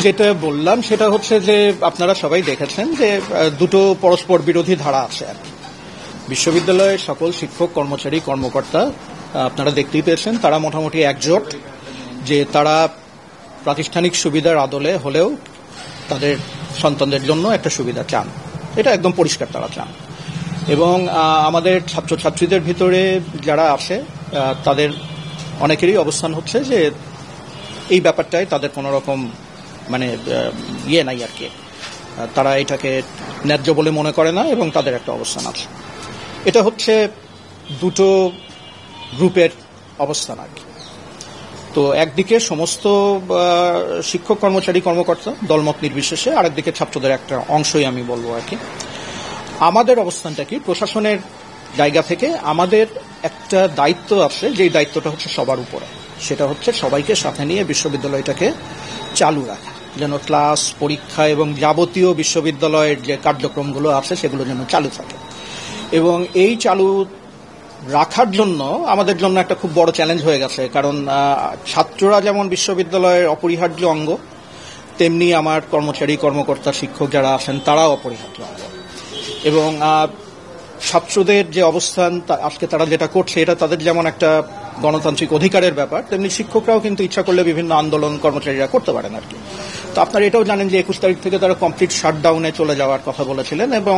যেটা বললাম সেটা হচ্ছে যে আপনারা সবাই দেখেছেন যে দুটো পরস্পর বিরোধী ধারা আছে আর কি। বিশ্ববিদ্যালয়ের সকল শিক্ষক কর্মচারী কর্মকর্তা আপনারা দেখতেই পেয়েছেন, তারা মোটামুটি একজোট যে তারা প্রাতিষ্ঠানিক সুবিধার আদলে হলেও তাদের সন্তানদের জন্য একটা সুবিধা চান। এটা একদম পরিষ্কার তারা চান। এবং আমাদের ছাত্রছাত্রীদের ভিতরে যারা আছে তাদের অনেকেরই অবস্থান হচ্ছে যে এই ব্যাপারটায় তাদের কোনো রকম মানে ইয়ে নাই আর কি, তারা এটাকে ন্যায্য বলে মনে করে না এবং তাদের একটা অবস্থান আছে। এটা হচ্ছে দুটো গ্রুপের অবস্থান আর কি। তো একদিকে সমস্ত শিক্ষক কর্মচারী কর্মকর্তা দলমত নির্বিশেষে, আরেকদিকে ছাত্রদের একটা অংশই আমি বলবো আর কি। আমাদের অবস্থানটা কি, প্রশাসনের জায়গা থেকে আমাদের একটা দায়িত্ব আছে, যেই দায়িত্বটা হচ্ছে সবার উপরে, সেটা হচ্ছে সবাইকে সাথে নিয়ে বিশ্ববিদ্যালয়টাকে চালু রাখা, যেন ক্লাস পরীক্ষা এবং যাবতীয় বিশ্ববিদ্যালয়ের যে কার্যক্রমগুলো আছে সেগুলো যেন চালু থাকে। এবং এই চালু রাখার জন্য আমাদের জন্য একটা খুব বড় চ্যালেঞ্জ হয়ে গেছে, কারণ ছাত্ররা যেমন বিশ্ববিদ্যালয়ের অপরিহার্য অঙ্গ, তেমনি আমার কর্মচারী কর্মকর্তা শিক্ষক যারা আছেন তারাও অপরিহার্য অঙ্গ। এবং ছাত্রদের যে অবস্থান আজকে তারা যেটা করছে এটা তাদের যেমন একটা গণতান্ত্রিক অধিকারের ব্যাপার, তেমনি শিক্ষকরাও কিন্তু ইচ্ছা করলে বিভিন্ন আন্দোলন কর্মচারীরা করতে পারেন আর কি। তো আপনারা এটাও জানেন যে 21 তারিখ থেকে তারা কমপ্লিট শাটডাউনে চলে যাওয়ার কথা বলেছিলেন এবং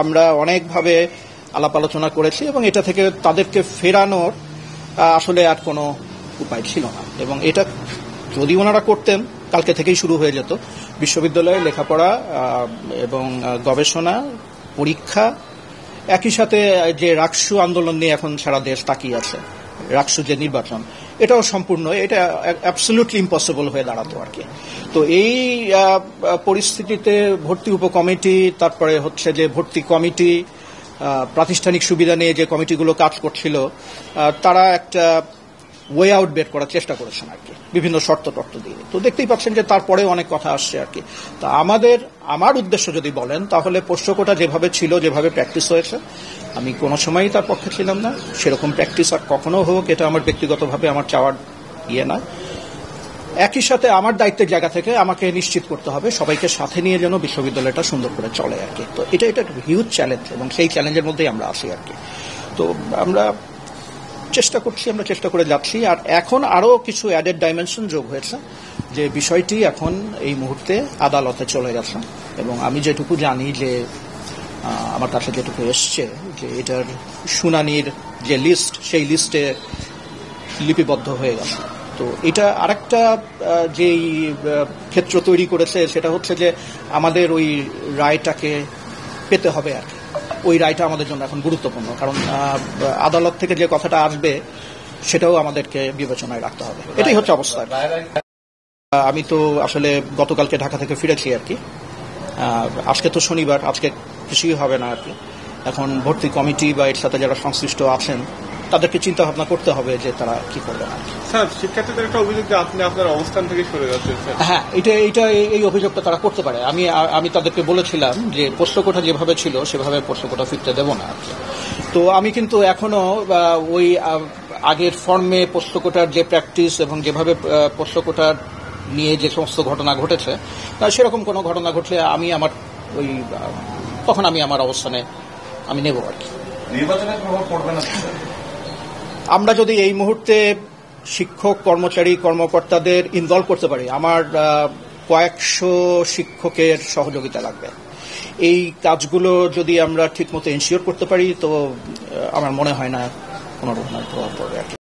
আমরা অনেকভাবে আলাপ আলোচনা করেছি এবং এটা থেকে তাদেরকে ফেরানোর আসলে আর কোনো উপায় ছিল না। এবং এটা যদি ওনারা করতেন কালকে থেকেই শুরু হয়ে যেত। বিশ্ববিদ্যালয়ের লেখাপড়া এবং গবেষণা, পরীক্ষা, একই সাথে যে রাকসু আন্দোলন নিয়ে এখন সারা দেশ তাকিয়ে আছে, রাকসু যে নির্বাচন, এটাও সম্পূর্ণ, এটা অ্যাবসলিউটলি ইম্পসিবল হয়ে দাঁড়াতো আর কি। তো এই পরিস্থিতিতে ভর্তি উপকমিটি, তারপরে হচ্ছে যে ভর্তি কমিটি, প্রাতিষ্ঠানিক সুবিধা নিয়ে যে কমিটিগুলো কাজ করছিল, তারা একটা ওয়ে আউট বের করার চেষ্টা করেছেন আর কি, বিভিন্ন শর্ত টর্ত দিয়ে। তো দেখতেই পাচ্ছেন যে তারপরেও অনেক কথা আসছে আর কি। তা আমার উদ্দেশ্য যদি বলেন তাহলে পোষ্যকোটা যেভাবে ছিল, যেভাবে প্র্যাকটিস হয়েছে, আমি কোনো সময়ই তার পক্ষে ছিলাম না। সেরকম প্র্যাকটিস আর কখনো হোক, এটা আমার ব্যক্তিগতভাবে আমার চাওয়ার ইয়ে না। একই সাথে আমার দায়িত্বের জায়গা থেকে আমাকে নিশ্চিত করতে হবে সবাইকে সাথে নিয়ে যেন বিশ্ববিদ্যালয়টা সুন্দর করে চলে আর কি। তো এটা একটা হিউজ চ্যালেঞ্জ এবং সেই চ্যালেঞ্জের মধ্যেই আমরা আছি আর কি। তো আমরা চেষ্টা করছি, আমরা চেষ্টা করে যাচ্ছি। আর এখন আরও কিছু অ্যাডেড ডাইমেনশন যোগ হয়েছে, যে বিষয়টি এখন এই মুহূর্তে আদালতে চলে গেছে এবং আমি যেটুকু জানি যে আমার কাছে যেটুকু এসছে যে এটার শুনানির যে লিস্ট, সেই লিস্টে লিপিবদ্ধ হয়ে গেছে। তো এটা আরেকটা যেই ক্ষেত্র তৈরি করেছে সেটা হচ্ছে যে আমাদের ওই রায়টাকে পেতে হবে আর কি। ওই রায়টা আমাদের জন্য এখন গুরুত্বপূর্ণ, কারণ আদালত থেকে যে কথাটা আসবে সেটাও আমাদেরকে বিবেচনায় রাখতে হবে। এটাই হচ্ছে অবস্থা। আমি তো আসলে গতকালকে ঢাকা থেকে ফিরেছি আর কি। আজকে তো শনিবার, আজকে কিছুই হবে না আর কি। এখন ভর্তি কমিটি বা এর সাথে যারা সংশ্লিষ্ট আছেন তাদেরকে চিন্তা ভাবনা করতে হবে যে তারা কি করবেন আর কি। স্যার, শিক্ষার্থীদের একটা অভিযোগ যে আপনি আপনার অবস্থান থেকে সরে যাচ্ছেন। হ্যাঁ, এই অভিযোগটা তারা করতে পারে। আমি তাদেরকে বলেছিলাম যে পোষ্যকোটা যেভাবে ছিল সেভাবে পোষ্যকোটা ফিরতে দেব না। তো আমি কিন্তু এখনো ওই আগের ফর্মে পোষ্যকোটার যে প্র্যাকটিস এবং যেভাবে পোষ্যকোটার নিয়ে যে সমস্ত ঘটনা ঘটেছে, সেরকম কোনো ঘটনা ঘটলে তখন আমি আমার অবস্থানে আমি নেব আর কি। নির্বাচনের প্রভাব পড়বে না? আমরা যদি এই মুহূর্তে শিক্ষক কর্মচারী কর্মকর্তাদের ইনভলভ করতে পারি, আমার কয়েকশো শিক্ষকের সহযোগিতা লাগবে। এই কাজগুলো যদি আমরা ঠিকমতো এনশিওর করতে পারি তো আমার মনে হয় না কোনো রকমের প্রভাব পড়বে আর কি।